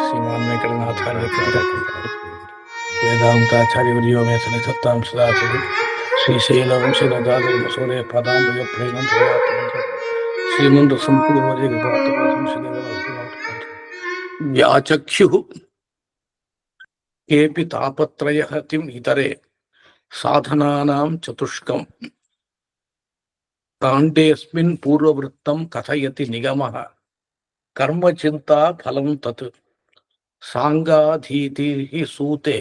श्रीमान वेंकटनाथार्य वेदांताचार्य में सने सत्ताम सदाशिव श्रीशैलम शिवदादूर्य पदाम्बुज प्रेम श्रीमंत संपूर्ण व्याचक्षुः केऽपि तापत्रयहतिम् इतरे साधनानां चतुष्कम् काण्डेऽस्मिन् पूर्ववृत्तं कथयति निगमः कर्मचिन्ता फलं तत् सांगाधीतिः सूते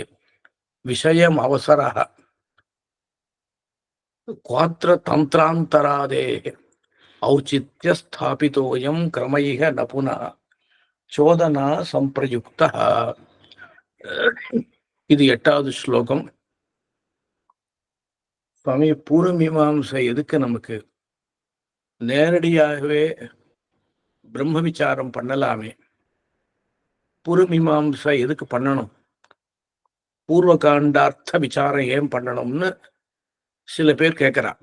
विषयमवसरः क्वात्र तन्त्रान्तरादेः औचित्यस्थापितोऽयं क्रमैः न पुनः चोदना संप्रयुक्तः. இது 8வது ஸ்லோகம். சுவாமி, பூர்வமீமாம்சை எதுக்கு நமக்கு? நேரடியாகவே பிரம்ம விசாரம் பண்ணலாமே. பூர்வமீமாம்சை எதுக்கு பண்ணணும்? பூர்வ காண்டார்த்த விசாரம் ஏன் பண்ணணும்னு சில பேர் கேட்கிறான்.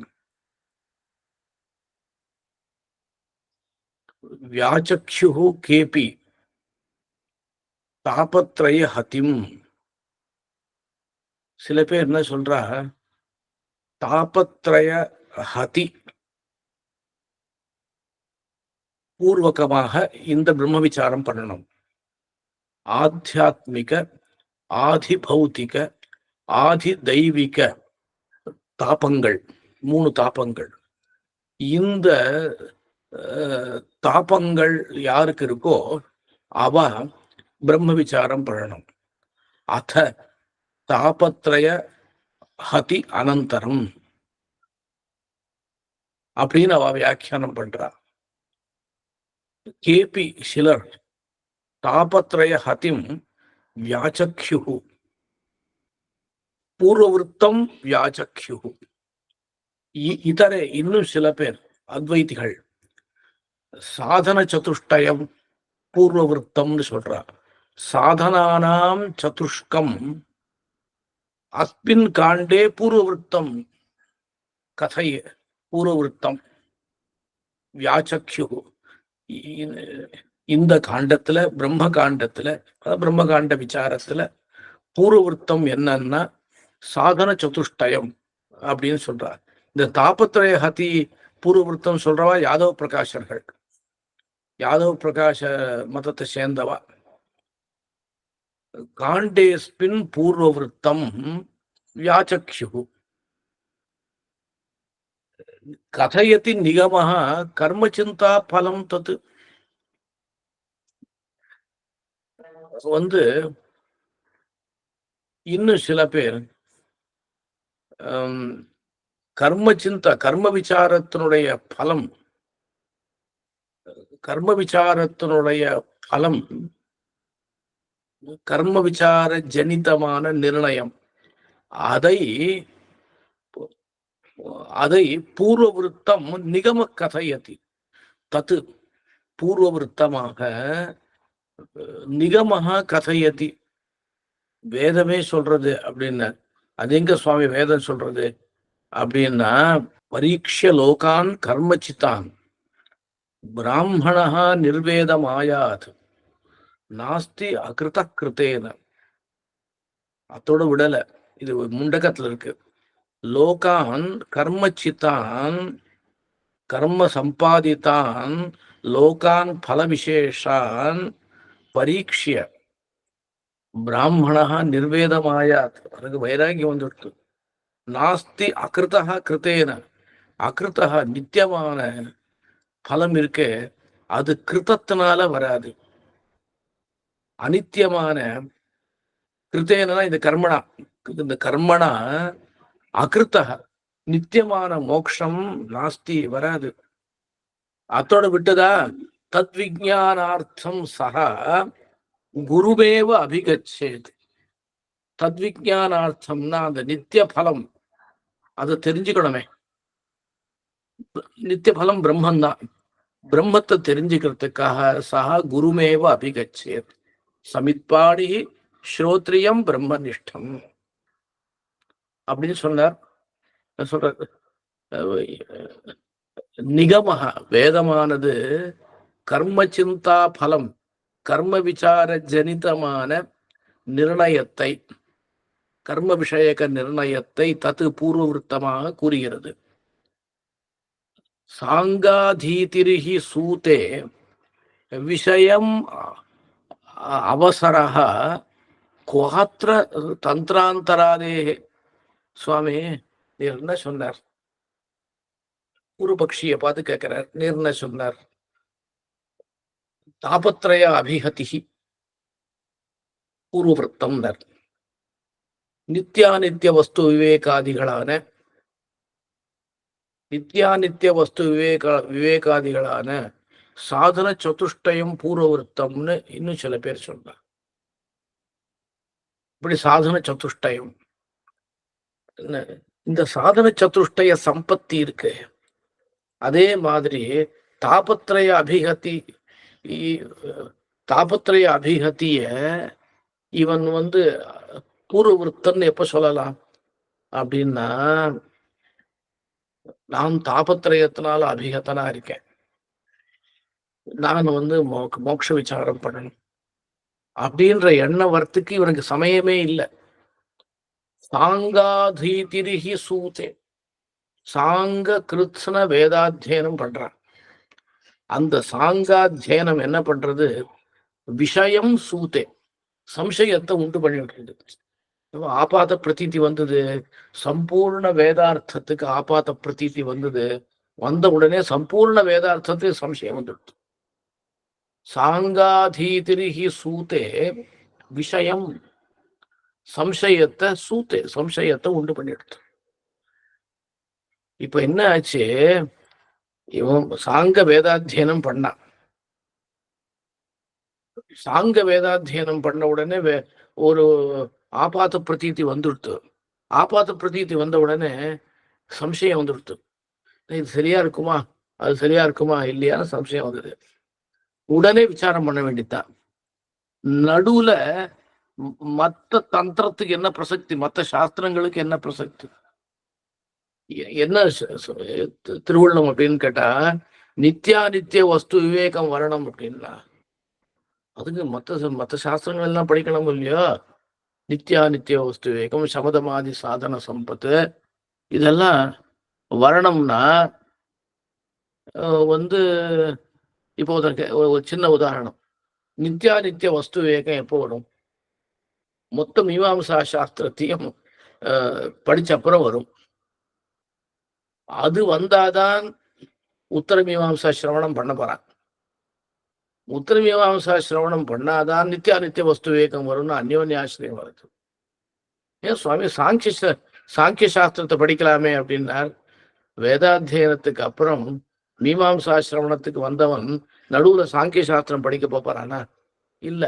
வியாச்சக்ஷு கேபி தாபத்ரய ஹதிம். சில பேர் என்ன சொல்றா, தாபத்ரய ஹதி பூர்வகமாக இந்த பிரம்ம விசாரம் பண்ணணும். ஆத்தியாத்மிக, ஆதி பௌத்திக, ஆதி தெய்வீக தாபங்கள், 3 தாபங்கள். இந்த தாபங்கள் யாருக்கு இருக்கோ அவ பிரம்ம விசாரம் பண்ணணும். அத தாபத்ரய ஹதி அனந்தரம் அப்படின்னு அவ வியாக்கியானம் பண்றா. கேபி சிலர் தாபத்ரய ஹதிம் வியாச்சக்ஷு பூர்வவருத்தம் வியாச்சக்ஷு. இதரே இன்னும் சில பேர் அத்வைதிகள் சாதன சதுஷ்டயம் பூர்வவருத்தம்னு சொல்றா. சாதனானாம் சதுஷ்கம் அஸ்மின் காண்டே பூர்வவருத்தம் கதை பூர்வவருத்தம் வியாச்சக்ஷு. இந்த காண்டத்துல, பிரம்ம காண்டத்துல, பிரம்ம காண்ட விசாரத்துல பூர்வவருத்தம் என்னன்னா சாதன சதுஷ்டயம் அப்படின்னு சொல்றார். இந்த தாபத்ரய ஹதி பூர்வவருத்தம் சொல்றவா யாதவ பிரகாஷர்கள், யாதவ பிரகாஷ மதத்தை சேர்ந்தவா. காண்டேஸ்மின் பூர்வவருத்தம் வியாச்சக்ஷு கதயதி நிகமஹ கர்மசிந்தா பலம் தத்து. இன்னும் சில பேர் கர்மசிந்தா, கர்ம விசாரத்தினுடைய பலம், கர்ம விசாரத்தினுடைய பலம், கர்ம விசார ஜனிதமான நிர்ணயம், அதை பூர்வவருத்தம் நிகம கதையதி தத்து. பூர்வவருத்தமாக நிகமஹ கதையதி வேதமே சொல்றது அப்படின்னா, அது எங்க சுவாமி வேதம் சொல்றது அப்படின்னா, பரீட்ச லோகான் கர்மச்சித்தான் பிராமணா நிர்வேதமாயாத் நாஸ்தி அகிருத கிருத்தேன. அத்தோட விடல, இது முண்டகத்துல இருக்கு. லோகான் கர்மச்சித்தான் கர்ம சம்பாதித்தான் லோகான் பல விசேஷான் பரீட்சிய பிராமணா நிர்வேதமாயாத். அதுக்கு வைராகியம் வந்துடுத்து. நாஸ்தி அகிருதா கிருத்தேன. அகிருதா நித்தியமான பலம் இருக்கு, அது கிருத்தத்தினால வராது. அனித்தியமான கிருத்தேனா இந்த கர்மனா, இந்த கர்மனா அகிருத்தா நித்தியமான மோக்ஷம் நாஸ்தி வராது. அத்தோட விட்டதா தத் விஜானார்த்தம் சகா குருமேவ அபிகச்சேத். தத்விஜானார்த்தம்னா அந்த நித்திய பலம், அதை தெரிஞ்சுக்கணுமே. நித்திய பலம் பிரம்மந்தான். பிரம்மத்தை தெரிஞ்சுக்கிறதுக்காக சகா குருமேவ அபிகச்சேத் சமித்பாடி ஸ்ரோத்ரியம் பிரம்மனிஷ்டம் அப்படின்னு சொன்னார். சொல்றாரு, நிகமஹ வேதமானது கர்ம சிந்தா பலம் கர்ம விசார ஜனிதமான நிர்ணயத்தை கர்ம விஷயக நிர்ணயத்தை தத்து பூர்வவிருத்தமாக கூறுகிறது. சாங்காதீதிரிஹி சூதே விஷயம் அவசரஹ குஹாத்ர தந்திராந்தராதே. சுவாமி, நீர் என்ன சொன்னார்? பூர்வபக்ஷியை பார்த்து கேட்கிறார், நீர் என்ன சொன்னார்? தாபத்ரய அபிஹதிஹி பூர்வவிருத்தம். நித்யானித்ய வஸ்து விவேகாதிகளான விவேகாதிகளான சாதன சதுஷ்டயம் பூர்வவிருத்தம்னு இன்னும் சில பேர் சொல்றார். இப்படி சாதன சதுஷ்டயம், இந்த சாதன சதுஷ்டய சம்பத்தி இருக்கு. அதே மாதிரி தாபத்ரய அபிஹத்திய இவன் பூர்வவிருத்தன் எப்ப சொல்லலாம் அப்படின்னா, நான் தாபத்திரயத்தினால அபிகத்தனா இருக்கேன், நான் மோட்ச விசாரம் பண்ணணும் அப்படின்ற எண்ண வரத்துக்கு இவனுக்கு சமயமே இல்லை. சாங்காதீதிரிஹி சூதே, சாங்க கிருத்ன வேதாத்தியனம் பண்றான். அந்த சாங்காத்தியனம் என்ன பண்றது? விஷயம் சூதே, சம்சயத்தை உண்டு பண்ணிட்டு. ஆபாத பிரதீதி வந்தது, சம்பூர்ண வேதார்த்தத்துக்கு ஆபாத பிரதீதி வந்தது. வந்த உடனே சம்பூர்ண வேதார்த்தத்துக்கு சம்சயம் வந்துடுது. சாங்காதீதிரிஹி சூதே விஷயம், சம்சயத்தை உண்டு பண்ணிடுது. இப்ப என்ன ஆச்சு? இவன் சாங்க வேதாத்தியனம் பண்ணான். சாங்க வேதாத்தியனம் பண்ண உடனே ஒரு ஆபாத பிரதீதி வந்துடுத்து. ஆபாத பிரதீதி வந்த உடனே சம்சயம் வந்துடுத்து. இது சரியா இருக்குமா, அது சரியா இருக்குமா இல்லையான்னு சம்சயம் வந்தது. உடனே விசாரம் பண்ண வேண்டியதான். நடுவுல மத்த தந்திரத்துக்கு என்ன பிரசக்தி, மத்த சாஸ்திரங்களுக்கு என்ன பிரசக்தி, என்ன திருவள்ளம் அப்படின்னு கேட்டா, நித்திய வஸ்து விவேகம் வரணும் அப்படின்னா அதுக்கு மத்த சாஸ்திரங்கள் எல்லாம் படிக்கணும் இல்லையோ. நித்திய வஸ்து விவேகம், சமதமாதி சாதன சம்பத்து, இதெல்லாம் வரணும்னா இப்போ ஒரு சின்ன உதாரணம். நித்திய வஸ்து விவேகம் எப்போ வரும்? மொத்த மீமாம்சா சாஸ்திரத்தையும் படிச்ச அப்புறம் வரும். அது வந்தாதான் உத்தர மீமாம்சா சிரவணம் பண்ண போறான். உத்தர மீமாம்சா சிரவணம் பண்ணாதான் நித்திய வஸ்து விவேகம் வரும்னு அந்யோன்யாசிரியம் வருது. ஏன் சுவாமி சாங்கிய சாஸ்திரத்தை படிக்கலாமே அப்படின்னார். வேதாத்தியனத்துக்கு அப்புறம் மீமாம்சா சிரவணத்துக்கு வந்தவன் நடுவுல சாங்கிய சாஸ்திரம் படிக்க போறானா? இல்ல.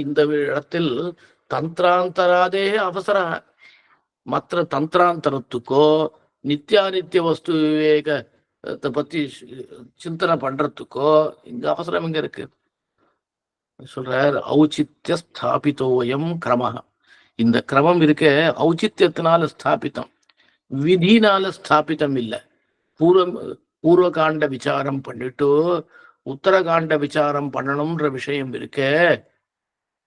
இந்த இடத்தில் தந்திராந்தராதே அவசர, மற்ற தந்திராந்தரத்துக்கோ நித்திய வஸ்து விவேகத்தை பத்தி சிந்தனை பண்றதுக்கோ இங்க அவசரம் எங்க இருக்கு? சொல்றார், ஔச்சித்ய ஸ்தாபிதோயம் கிரம. இந்த கிரமம் இருக்க ஔச்சித்யத்தினால ஸ்தாபித்தம், விதினால ஸ்தாபித்தம் இல்லை. பூர்வகாண்ட விசாரம் பண்ணிட்டு உத்தரகாண்ட விசாரம் பண்ணணும்ன்ற விஷயம் இருக்க,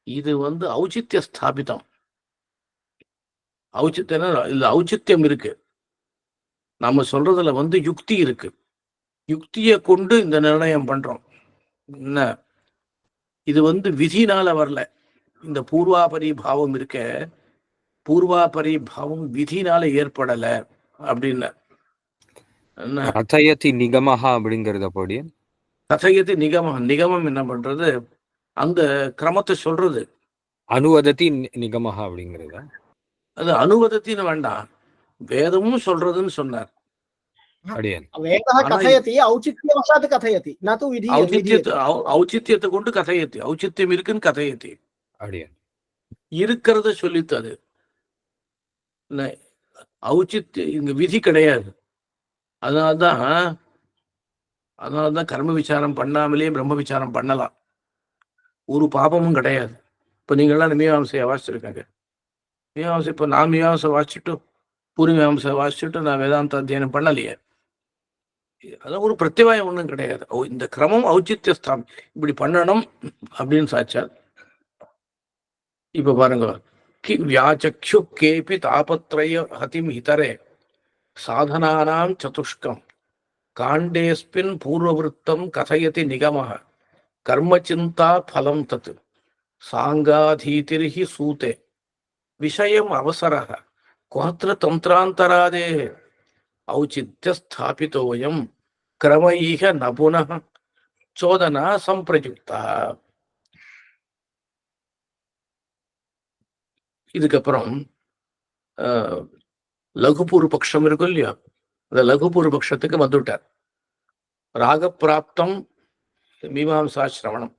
இது ஔச்சித்ய ஸ்தாபிதம். ஔச்சித்யம் இருக்கு, நம்ம சொல்றதுல யுக்தி இருக்கு. யுக்தியை கொண்டு இந்த நிர்ணயம் பண்றோம். என்ன, இது விதினால வரல. இந்த பூர்வாபரி பாவம் இருக்க, பூர்வாபரி பாவம் விதினால ஏற்படல அப்படின்னு. கதயதி நிகமஹா அப்படிங்கறத போடி கதயதி நிகமம் என்ன பண்றது? அந்த கிரமத்தை சொல்றது. அனுவதத்தி நிகமஹா அப்படிங்கிறத, அது அனுவதத்தின்னு வேண்டாம், வேதமும் சொல்றதுன்னு சொன்னார். ஔச்சித்யத்தை கொண்டு கதையத்தி, ஔச்சித்யம் இருக்குன்னு கதையத்தி இருக்கிறத சொல்லித்து. அது ஔச்சித்யம் இங்க விதி கிடையாது. அதனாலதான் கர்ம விசாரம் பண்ணாமலேயே பிரம்ம விசாரம் பண்ணலாம், ஒரு பாபமும் கிடையாது. இப்ப நீங்க எல்லாம் மீமாம்சையை வாசிச்சிருக்காங்க. மீமாம்சை இப்ப நான் மீமாம்சை வாசிச்சுட்டு பூர்வீமாம்சை வாசிச்சுட்டு நான் வேதாந்த அத்தியனம் பண்ணலையே. அதான் ஒரு பிரத்திவாயம் ஒன்றும் கிடையாது. இந்த கிரமம் ஔச்சித்ய ஸ்தானம் இப்படி பண்ணணும் அப்படின்னு சாச்சார். இப்ப பாருங்க, வியாச்சக்ஷு கேபி தாபத்ரய ஹதிம் ஹிதரே சாதனானாம் சதுஷ்கம் காண்டேஸ்மின் பூர்வவிருத்தம் கதயதி நிகமः கர்மசிந்தா பலம் தத் சாங்காதீதிர்ஹி சூதே விஷயம் அவசரः குவத்ர தந்திராந்தராதேः ஔச்சித்ய ஸ்தாபிதோயம் கிரமைஹ ந புனः சோதனா சம்பிரயுக்தா. இதுக்கப்புறம் லகுபூர்வ பட்சம் இருக்கும் இல்லையா, அந்த லகுபூர்வ பட்சத்துக்கு வந்துவிட்டார். ராகப்பிராப்தம் மீமாம்சா சிரவணம்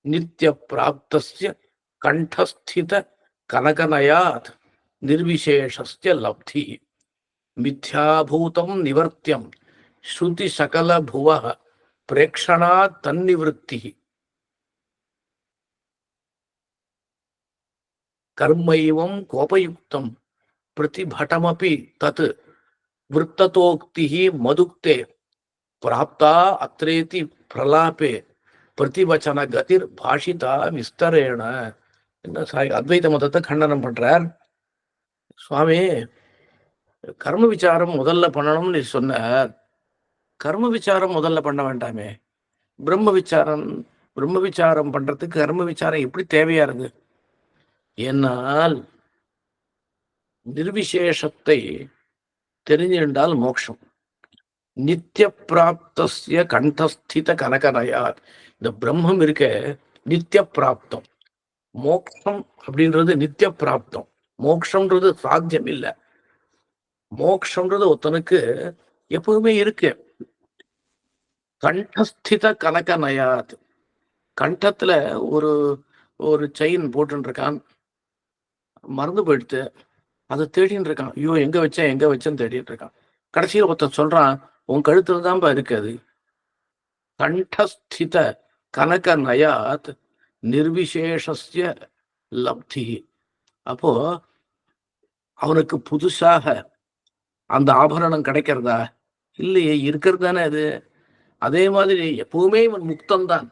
நித்திய பிராப்தஸ்ய கண்டஸ்தித கனகனயாத் நிர்விசேஷஸ்ய லப்தி மித்யாபூதம் நிவர்த்தியம் ஸ்ருதி சகல புவः பிரேக்ஷணாத் தன்னிவೃತ್ತಿ கர்மைவம் கோபயுக்தம் பிரதிபட்டமபி தத் விருத்ததோக்திः மதுக்தே பிராப்தா அத்ரேதி பிரலாபே பிரதிவச்சன கதிர் பாஷிதா விஸ்தரேண. என்ன அத்வைத மதத்தை கண்டனம் பண்றார் சுவாமி. கர்ம விசாரம் முதல்ல பண்ணணும்னு சொன்னார். கர்ம விசாரம் முதல்ல பண்ண வேண்டாமே, பிரம்ம விசாரம் பண்றதுக்கு கர்ம விசாரம் எப்படி தேவையா இருக்கு? என்னால் நிர்விசேஷத்தை தெரிஞ்சிருந்தால் மோட்சம். நித்திய பிராப்தஸ்ய கண்டஸ்தித கனகனயார், இந்த பிரம்மம் இருக்க நித்திய பிராப்தம். மோக்ஷம் அப்படின்றது நித்திய பிராப்தம். மோக்ஷம்ன்றது சாத்தியம் இல்லை. மோக்ஷம்ன்றது ஒருத்தனுக்கு எப்பவுமே இருக்கு. கண்டஸ்தித கனகனயாத், கண்டத்துல ஒரு ஒரு செயின் போட்டுன்னு இருக்கான், மறந்து போயிடுத்து, அதை தேடின்னு இருக்கான். ஐயோ எங்க வச்சேன்னு தேடிட்டு இருக்கான். கடைசியில் ஒருத்தன் சொல்றான், உன் கழுத்துல தான்ப்பா இருக்கு அது. கண்டஸ்தித கனக நயாத் நிர்விசேஷஸ்ய லப்தி. அப்போ அவனுக்கு புதுசாக அந்த ஆபரணம் கிடைக்கிறதா? இல்லையே, இருக்கிறது தானே அது. அதே மாதிரி எப்பவுமே இவன் முக்தம்தான்.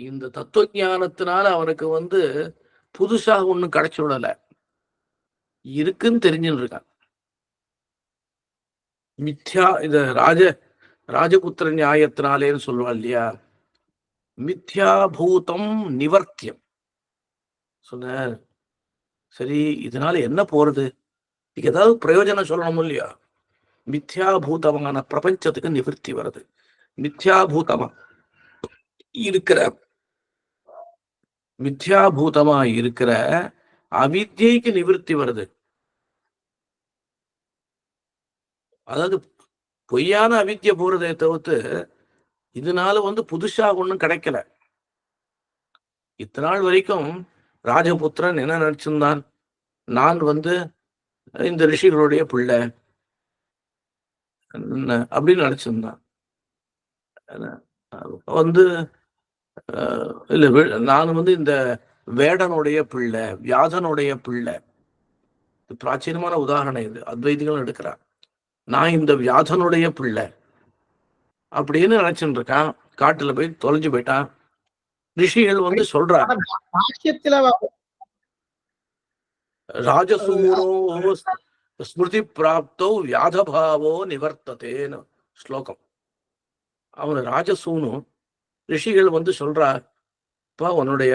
இந்த தத்துவ ஞானத்தினால அவனுக்கு புதுசாக ஒண்ணும் கிடைச்சு விடல, இருக்குன்னு தெரிஞ்சுன்னு இருக்கான். மித்யா, இத ராஜபுத்திர நியாயத்தினாலேன்னு சொல்லுவாள் இல்லையா, மித்யாபூதம் நிவர்த்தியம் சொன்ன. சரி, இதனால என்ன போறது? ஏதாவது பிரயோஜனம் சொல்லணும் இல்லையா? மித்யாபூதமான பிரபஞ்சத்துக்கு நிவர்த்தி வருது. மித்யாபூதமா இருக்கிற அவித்யைக்கு நிவர்த்தி வருது. அதாவது பொய்யான அவித்ய போறதை தவிர்த்து இதனால புதுசா ஒண்ணும் கிடைக்கல. இத்தனை நாள் வரைக்கும் ராஜபுத்திரன் என்ன நினைச்சிருந்தான்? நான் இந்த ரிஷிகளுடைய பிள்ளை அப்படின்னு நினைச்சிருந்தான். இல்ல, நான் இந்த வேடனுடைய பிள்ளை, வியாதனுடைய பிள்ளை. பிராச்சீனமான உதாரணம் இது, அத்வைதிகள் எடுக்கிறான். நான் இந்த வியாதனுடைய பிள்ளை அப்படின்னு நினைச்சுட்டு இருக்கான். காட்டுல போய் தொலைஞ்சு போயிட்டான். ரிஷிகள் சொல்றாங்க, ராஜசூனோ ஸ்மிருதி பிராப்தோ வியாதபாவோ நிவர்த்ததேன்னு ஸ்லோகம். அவன் ராஜசூனு. ரிஷிகள் சொல்றா, அப்பா உன்னுடைய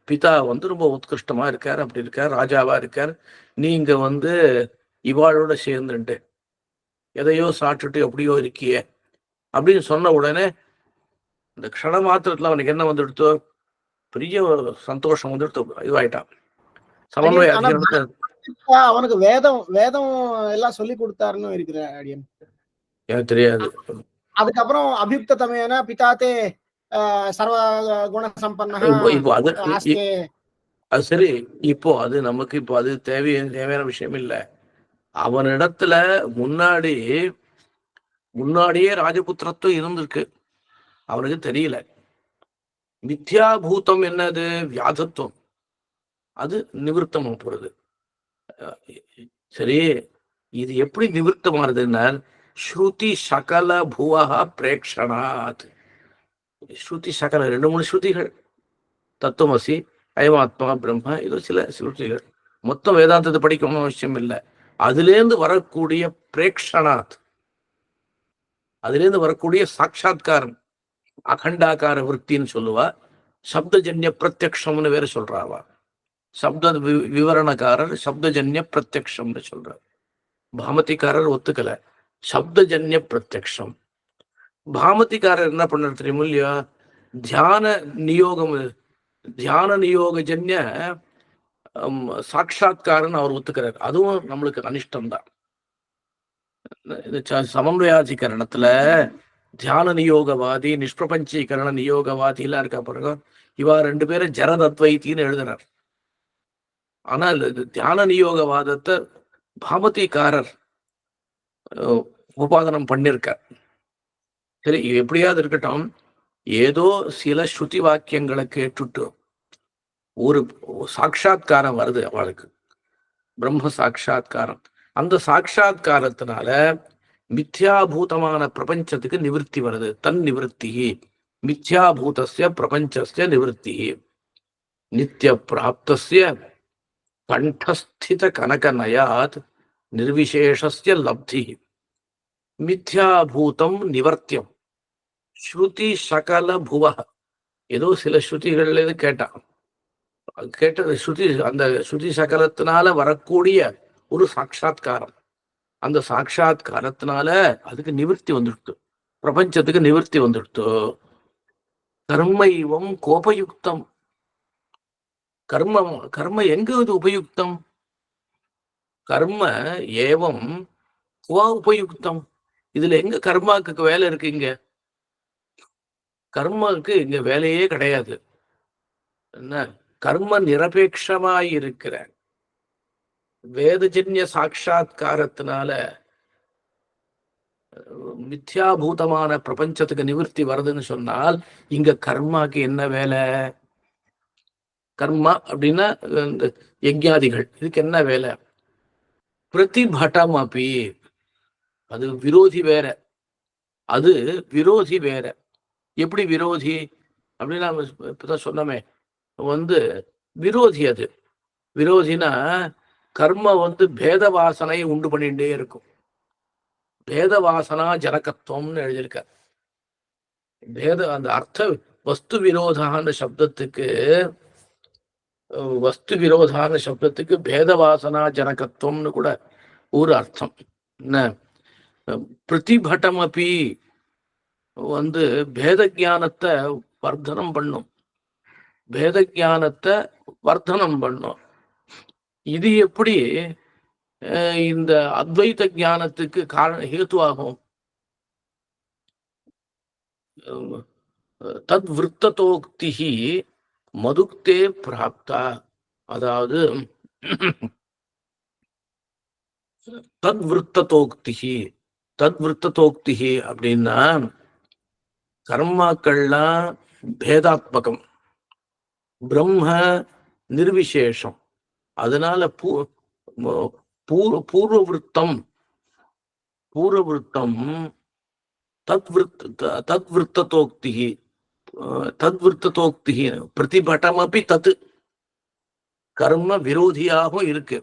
பிதா ரொம்ப உத்கிருஷ்டமா இருக்கார், அப்படி இருக்கார், ராஜாவா இருக்கார். நீங்க இவாளோட சேர்ந்துட்டு எதையோ சாப்பிட்டுட்டு எப்படியோ இருக்கியே அப்படின்னு சொன்ன உடனே இந்த க்ஷண மாத்திரத்துல அவனுக்கு என்ன வந்துடுத்தோ, பெரிய சந்தோஷம் இதுவாயிட்டான். சமன்வய அவனுக்கு வேதம் எல்லாம் சொல்லி கொடுத்தாருன்னு இருக்கிறேன். எனக்கு தெரியாது. அதுக்கப்புறம் அபியுக்த தமேன பிதாத்தே சர்வ குண சம்பன்னஹ. இப்போ அது சரி. இப்போ அது நமக்கு அது தேவையான விஷயம் இல்லை. அவனிடத்துல முன்னாடியே ராஜபுத்திரத்துவம் இருந்திருக்கு, அவனுக்கு தெரியல. மித்யாபூதம் என்னது? வியாதத்துவம். அது நிவர்த்தம் போறது. சரி, இது எப்படி நிவர்த்தமானதுன்னா ஸ்ருதி சகல புவஹ பிரேக்ஷணாத். ஸ்ருதி சகல 2-3 ஸ்ருதிகள், தத்துவமசி, அயமாத்மா பிரம்ம, இது சில ஸ்ருதிகள். மொத்தம் வேதாந்தத்தை படிக்கணும்னு அவசியம் இல்லை. அதுலேருந்து வரக்கூடிய பிரேக்ஷணாத், அதுலேருந்து வரக்கூடிய சாட்சாத்காரம், அகண்டாக்கார விற்த்தின்னு சொல்லுவா. சப்தஜன்ய பிரத்யக்ஷம்னு வேற சொல்றாவா. சப்த விவரணக்காரர் சப்தஜன்ய பிரத்யக்ஷம்னு சொல்றார். பாமதிக்காரர் ஒத்துக்கல, சப்தஜன்ய பிரத்யக்ஷம். பாமதிக்காரர் என்ன பண்றது தெரியுமோ இல்லையா, தியான நியோகஜன்ய சாட்சாத்காரன் அவர் ஒத்துக்கிறார். அதுவும் நம்மளுக்கு அனிஷ்டம் தான். சமன்வயாதிகரணத்துல தியான நியோகவாதி, நிஷ்பிரபஞ்சீகரண நியோகவாதி எல்லாம் இருக்கா பாருங்க, இவா 2 பேரும் ஜரதத்வைத்தின்னு எழுதுறார். ஆனால் தியான நியோகவாதத்தை பாமதிக்காரர் உபாதனம் பண்ணிருக்கார். சரி, எப்படியாவது இருக்கட்டும், ஏதோ சில ஸ்ருதி வாக்கியங்களை கேட்டுட்டு ஒரு சாட்சாத்காரம் வருது அவளுக்கு, பிரம்ம சாட்சாத்காரம். அந்த சாட்சாத்காரத்தினால மித்யாபூதமான பிரபஞ்சத்துக்கு நிவர்த்தி வருது. தன் நிவர்த்தி மித்யாபூதஸ்ய பிரபஞ்சஸ்ய நிவர்த்தி நித்திய பிராப்தஸ்ய கண்டஸ்தித கனகநயாத் நிர்விசேஷஸ்ய லப்தி மித்யாபூதம் நிவர்த்தியம் ஸ்ருதி சகல புவ. ஏதோ சில ஸ்ருதிகள்ல கேட்டான், கேட்டது ஸ்ருதி, அந்த ஸ்ருதி சகலத்தினால வரக்கூடிய ஒரு சாட்சாத்காரம். அந்த சாட்சாத்காரத்தினால அதுக்கு நிவர்த்தி வந்துடுத்து, பிரபஞ்சத்துக்கு நிவர்த்தி வந்துடுத்து. கர்மைவம் கோபயுக்தம். கர்ம எங்க இது உபயுக்தம்? கர்ம ஏவம் உபயுக்தம். இதுல எங்க கர்மாக்கு வேலை இருக்கு? இங்க கர்மாவுக்கு இங்க வேலையே கிடையாது. என்ன, கர்ம நிரபேட்சமாயிருக்கிற வேதஜன்ய சாட்சாத்காரத்தினால மித்யாபூதமான பிரபஞ்சத்துக்கு நிவர்த்தி வருதுன்னு சொன்னால் இங்க கர்மாக்கு என்ன வேலை? கர்மா அப்படின்னா இந்த யஜ்ஞாதிகள், இதுக்கு என்ன வேலை? பிரதிபட்டம் அப்படி, அது விரோதி வேற, அது விரோதி வேற. எப்படி விரோதி அப்படின்னு நாம இப்பதான் சொன்னோமே, விரோதி. அது விரோதினா கர்ம பேத வாசனை உண்டு பண்ணிட்டே இருக்கும். பேத வாசனா ஜனகத்துவம்னு எழுதியிருக்கார். அந்த அர்த்த வஸ்து விரோதான சப்தத்துக்கு, பேத வாசனா ஜனகத்துவம்னு கூட ஒரு அர்த்தம். என்ன, பிரதிபட்டம் அப்படி பேத ஞானத்தை வர்த்தனம் பண்ணும், பேத ஞானத்தை வர்த்தனம் பண்ணும். இது எப்படி இந்த அத்வைத ஞானத்துக்கு ஹேத்துவாகும்? தத் விருத்ததோக்தி மதுக்தே பிராப்தா. அதாவது தத் விருத்ததோக்தி அப்படின்னா கர்மாக்கள்லாம் பேதாத்மகம், பிரம்ம நிர்விசேஷம். அதனால பூர்வவிருத்தம் தத்விருத்ததோக்தி பிரதிபட்டமப்பி தத்து கர்ம விரோதியாகவும் இருக்கு.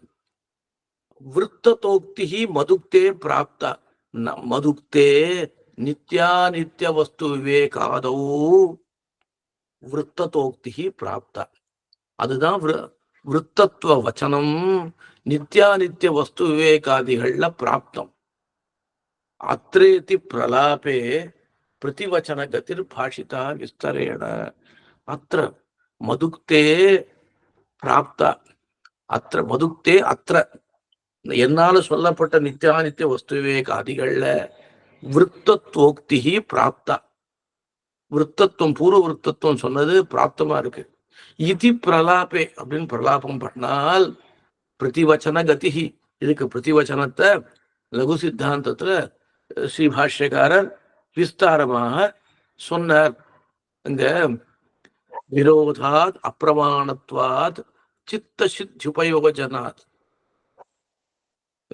விருத்ததோக்தி மதுக்தே பிராப்தா. மதுக்தே நித்யாநித்ய வஸ்து விவேகாதோ விருத்ததோக்தி பிராப்தா. அதுதான் விருத்தத்துவ வச்சனம் நித்யாநித்ய வஸ்து விவேகாதிகள்ல பிராப்தம். அத்ரேதி பிரலாபே பிரதிவச்சன கதிர் பாஷிதா விஸ்தரேண. அத்திர மதுக்தே பிராப்தா, அத்திர மதுக்தே அத்திர என்னால சொல்லப்பட்ட நித்யானித்திய வஸ்து விவேகாதிகள்ல விருத்தத்வோக்தி பிராப்தா. விருத்தத்துவம், பூர்வ விருத்தத்துவம் சொன்னது பிராப்தமா இருக்கு. இதி பிரலாபே அப்படின்னு பிரலாபம் பண்ணால் பிரதிவச்சன கதி. இதுக்கு பிரதிவச்சனத்தை லகு சித்தாந்தத்துல ஸ்ரீபாஷ்யக்காரர் விஸ்தாரமாக சொன்னார். இங்க விரோதாத் அப்பிரமாணத்வாத் சித்த சித்யுபயோஜனாத்.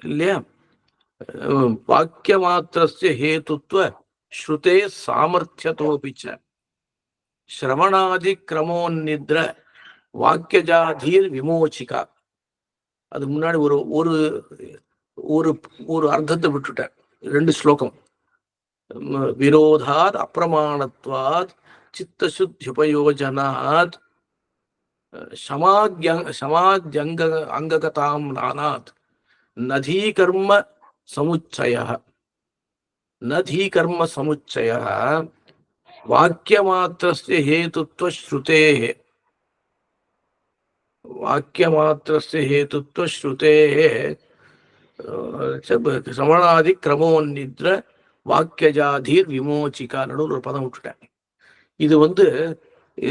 இல்லையா? வாக்கிய மாத்திரஸ்ய ஹேதுத்வ ஸ்ருதே சாமர்த்தியதோபிச்ச ஸ்ரவணாதி கிரமோன்னித்ர வாக்கியஜாதீர் விமோச்சிகா. அது முன்னாடி ஒரு ஒரு ஒரு ஒரு அர்த்தத்தை விட்டுட்டேன். 2 ஸ்லோகம். விரோதாத் அப்பிரமாணத்வாத் சித்தசுத்யுபயோஜனாத் சமாத்யங்க அங்ககதாம் நானாத் நதீகர்ம சமுச்சயः நதீகர்ம சமுச்சயः வாக்கியமாத்திரஸ்ய ஹேதுத்வ ஸ்ருதேः வாக்கியமாத்திரஸ்ய ஹேதுத்வ ஸ்ருதேः சமணாதி கிரமோன்னித்ர வாக்கியஜாதீர் விமோச்சிகான்னு ஒரு பதம் விட்டுட்டேன். இது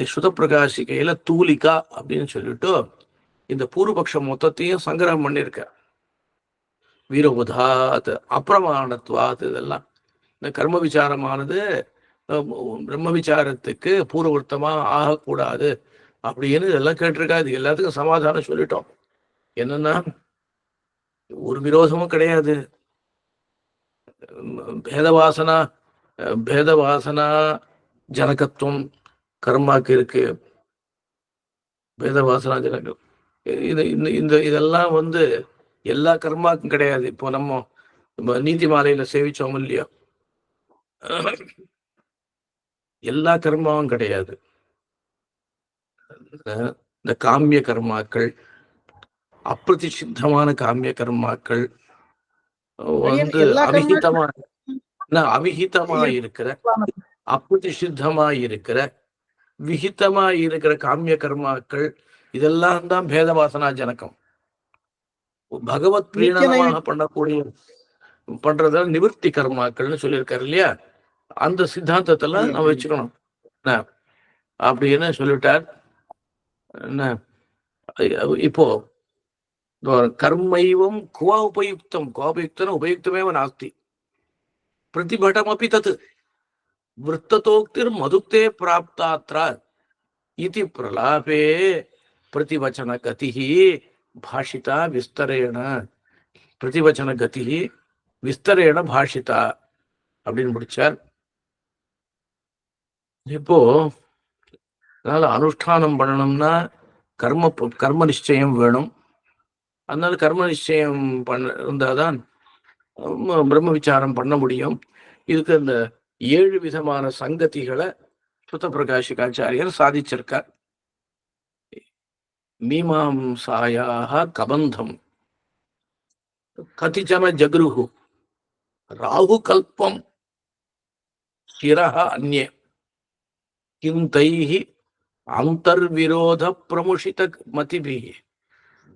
ஸ்ருத பிரகாசிகையில தூலிகா அப்படின்னு சொல்லிட்டு இந்த பூர்வபக்ஷம் மொத்தத்தையும் சங்கிரகம் பண்ணியிருக்க. விரோதாத் அப்பிரமாணத்வாத் இதெல்லாம் இந்த கர்ம விசாரமானது பிரம்ம விசாரத்துக்கு பூர்வவர்த்தமா ஆகக்கூடாது அப்படின்னு இதெல்லாம் கேட்டிருக்கா. இது எல்லாத்துக்கும் சமாதானம் சொல்லிட்டோம். என்னன்னா ஒரு விரோதமும் கிடையாது. பேதவாசனா ஜனகத்துவம் கர்மாக்கு இருக்கு. பேதவாசனா ஜனகம் இதெல்லாம் எல்லா கர்மாக்கும் கிடையாது. இப்போ நம்ம நீதி மாலையில சேவிச்சோம் இல்லையா, எல்லா கர்மாவும் கிடையாது. இந்த காமிய கர்மாக்கள், அப்பிரதிஷித்தமான காமிய கர்மாக்கள் அவிஹிதமா இருக்கிற, அப்பிரதிஷித்தமா இருக்கிற, விஹிதமா இருக்கிற காமிய கர்மாக்கள் இதெல்லாம் தான் பேதவாசனா ஜனகம். பகவத் பிரீணமாக பண்றத நிவர்த்தி கர்மாக்கள்னு சொல்லியிருக்காரு இல்லையா. அந்த சித்தாந்தத்துல நம்ம வச்சுக்கணும் அப்படின்னு சொல்லிட்டார். இப்போ கர்மைவம் குவா உபயுக்தம் குவாபயுக்தன உபயுக்தமேவ நாஸ்தி பிரதிபடமபி தத் விருத்ததோக்திர் மதுக்தே பிராப்தாத்ர இதி பிரலாபே பிரதிவச்சன கதிஹி பாஷிதா விஸ்தரேண பிரதிவச்சன கதிஹி விஸ்தரேண பாஷிதா அப்படின்னு முடிச்சார். இப்போ அதனால அனுஷ்டானம் பண்ணணும்னா கர்ம நிச்சயம் வேணும். அதனால கர்ம நிச்சயம் இருந்தாதான் பிரம்ம விசாரம் பண்ண முடியும். இதுக்கு இந்த 7 விதமான சங்கதிகளை சுத்த பிரகாஷிகாச்சாரியர் சாதிச்சிருக்கார். மீமாம்சாயாக கபந்தம் கதிச்சன ஜக்ருஹு ராகு கல்பம் சிரஹ அந்யே கிம் தைஹி அந்தர்விரோத பிரமுஷித மதிபிஹி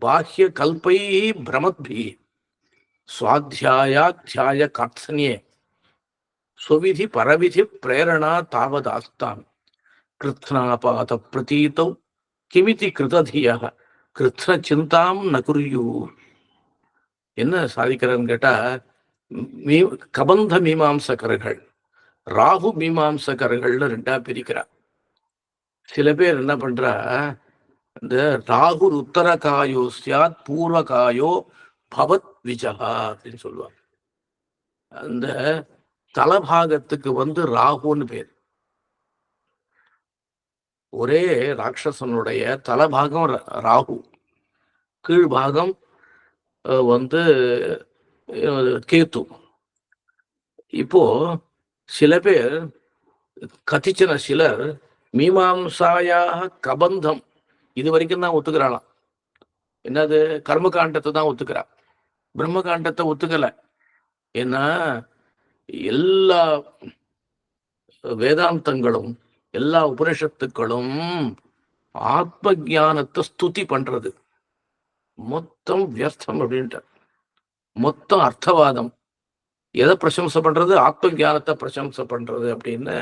பாஹ்ய கல்பைஹி பிரமத்பிஹி சுவாத்தியாயாத்தியாய காத்சன்யே சுவிதி பரவிதி பிரேரணா தாவதாஸ்தாம் கிருத்னாபாத பிரதீதௌ கிமிதி கிருததியா கிருத்ன சிந்தாம் நகுர்யூ. என்ன சாதிக்கிறன்னு கேட்டா, கபந்த மீமாம்சகர்கள், ராகு மீமாம்சகர்கள்னு 2ஆ பிரிக்கிறார். சில பேர் என்ன பண்றா, இந்த ராகு உத்தரகாயோ சியாத் பூர்வகாயோ பவத் விஜகா அப்படின்னு சொல்லுவாங்க. அந்த தலபாகத்துக்கு ராகுன்னு பேர். ஒரே ராட்சசனுடைய தலபாகம் ராகு, கீழ்பாகம் கேத்து. இப்போ சில பேர் கதிச்சன சிலர் மீமாம்சாயாக கபந்தம் இது வரைக்கும் தான் ஒத்துக்கிறாளாம். என்னது, கர்மகாண்டத்தை தான் ஒத்துக்கிறா, பிரம்மகாண்டத்தை ஒத்துக்கல. ஏன்னா எல்லா வேதாந்தங்களும் எல்லா உபனிஷத்துக்களும் ஆத்ம ஞானத்தை ஸ்துதி பண்றது, மொத்தம் வியர்த்தம் அப்படின்ட்டு, மொத்தம் அர்த்தவாதம். எதை பிரசம்சை பண்றது? ஆத்ம ஞானத்தை பிரசம்சை பண்றது அப்படின்னு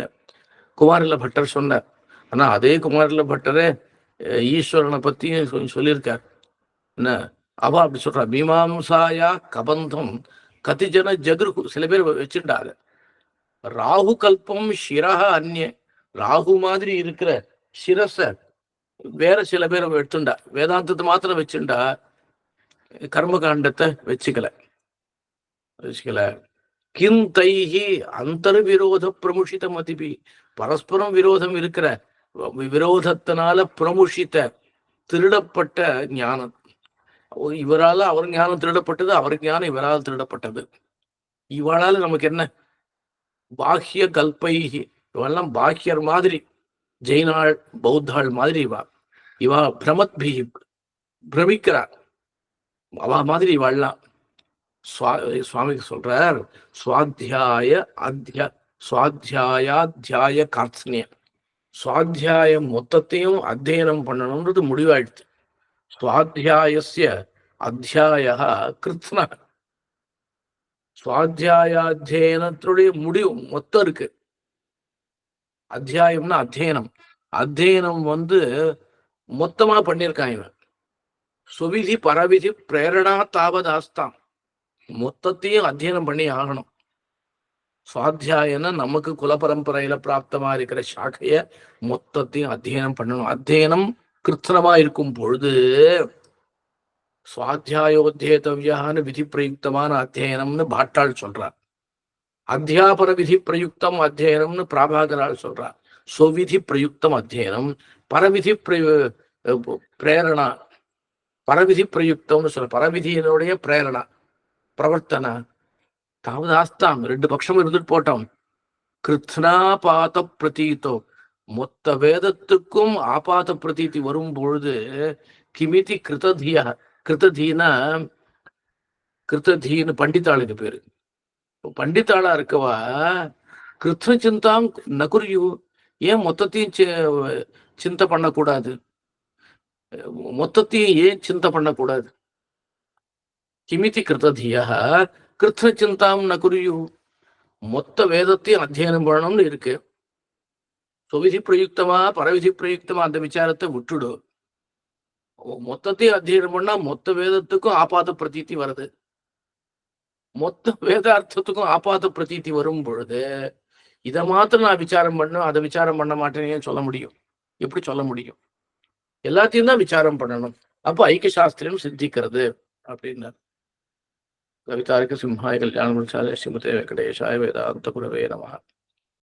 குமாரில பட்டர் சொன்னார். ஆனா அதே குமாரில பட்டரே ஈஸ்வரனை பத்தியும் சொல்லியிருக்கார். என்ன அவ அப்படி சொல்றா, மீமாம்சாயா கபந்தம் கதிஜன ஜக்ரு. சில பேர் வச்சுட்டாங்க ராகு கல்பம் சிரஹ அந்நிய, ராகு மாதிரி இருக்கிற சிரச வேற சில பேர் எடுத்துண்டா, வேதாந்தத்தை மாத்திரம் வச்சுண்டா, கர்மகாண்டத்தை வச்சுக்கல. வச்சுக்கல. கிம் தைஹி அந்தர்விரோத பிரமுஷித மதிபி, பரஸ்பரம் விரோதம் இருக்கிற விரோதத்தினால பிரமுஷித்த திருடப்பட்ட ஞானம். இவரால அவர் ஞானம் திருடப்பட்டது, அவர் ஞானம் இவரால் திருடப்பட்டது. இவளால நமக்கு என்ன? பாஹ்ய கல்பைஹி, இவெல்லாம் பாக்கியர் மாதிரி, ஜெயினாள் பௌத்தாள் மாதிரி இவா பிரமத்பி, பிரமிக்கிறார். அவ மாதிரி இவாள்லாம். சுவாமிக்கு சொல்றார், சுவாத்தியாயாத்தியாய கார்த்ஸ்னிய, சுவாத்தியாயம் மொத்தத்தையும் அத்தியனம் பண்ணணும்ன்றது முடிவாயிடுச்சு. சுவாத்தியாயஸ்ய அத்தியாய கிருத்ன, சுவாத்தியாயாத்தியனத்துடைய முடிவு மொத்தம் இருக்கு. அத்தியாயம்னா அத்தியனம், அத்தியனம் மொத்தமா பண்ணியிருக்கான் இவன். சுவிதி பரவிதி பிரேரணா தாவதாஸ்தான், மொத்தத்தையும் அத்தியனம் பண்ணி ஆகணும். சுவாத்தியாயன்னா நமக்கு குல பரம்பரையில பிராப்தமா இருக்கிற சாக்கைய மொத்தத்தையும் அத்தியனம் பண்ணணும். அத்தியனம் கிருத்தனமா இருக்கும் பொழுது சுவாத்தியாயோத்தியேதவ்யான்னு விதி பிரயுக்தமான அத்தியனம்னு பாட்டாள் சொல்றார். அத்தியாபர விதி பிரயுக்தம் அத்தியனம்னு பிராபாகரால் சொல்றார். சுவிதி பிரயுக்தம் அத்தியனம், பரவிதி பிரேரணா, பரவிதி பிரயுக்தம்னு சொல்ற, பரவிதியினுடைய பிரேரணா பிரவர்த்தனா தாவது ஆஸ்தாம். ரெண்டு பட்சம் இருந்துட்டு போட்டோம். கிருத்னாபாத பிரதீத்தோ, மொத்த வேதத்துக்கும் ஆபாத பிரதீதி வரும் பொழுது கிமிதி கிருததியா, கிருததீனா கிருத்ததீன்னு பண்டித்தாளுக்கு பேரு. பண்டித்தாளா இருக்கவா கிருத்ன சிந்தாம் நகுரியு, ஏன் மொத்தத்தையும் சிந்தை பண்ணக்கூடாது? மொத்தத்தையும் ஏன் சிந்தை பண்ணக்கூடாது? கிமிதி கிருததியா கிருத்ன சிந்தாம் நகுரியு, மொத்த வேதத்தையும் அத்தியனம் பண்ணணும்னு இருக்கு. சுவிதி பிரயுக்தமா பரவிதி பிரயுக்தமா அந்த விசாரத்தை விட்டுடு. மொத்தத்தையும் அத்தியனம் பண்ணா மொத்த வேதத்துக்கும் ஆபாத பிரதீதி வருது. மொத்த வேதார்த்தத்துக்கும் ஆபாத பிரதீதி வரும் பொழுது இதை மாத்திரம் நான் விசாரம் பண்ணும், அதை விசாரம் பண்ண மாட்டேன்னு சொல்ல முடியும்? எப்படி சொல்ல முடியும்? எல்லாத்தையும் தான் விசாரம் பண்ணணும். அப்போ ஐக்கிய சாஸ்திரம் சித்திக்கிறது அப்படின்னார். கவிதார்க்க சிம்ஹாய கல்யாண ஸ்ரீமதே வெங்கடேஷாய வேதாந்த குரவே நமஹ.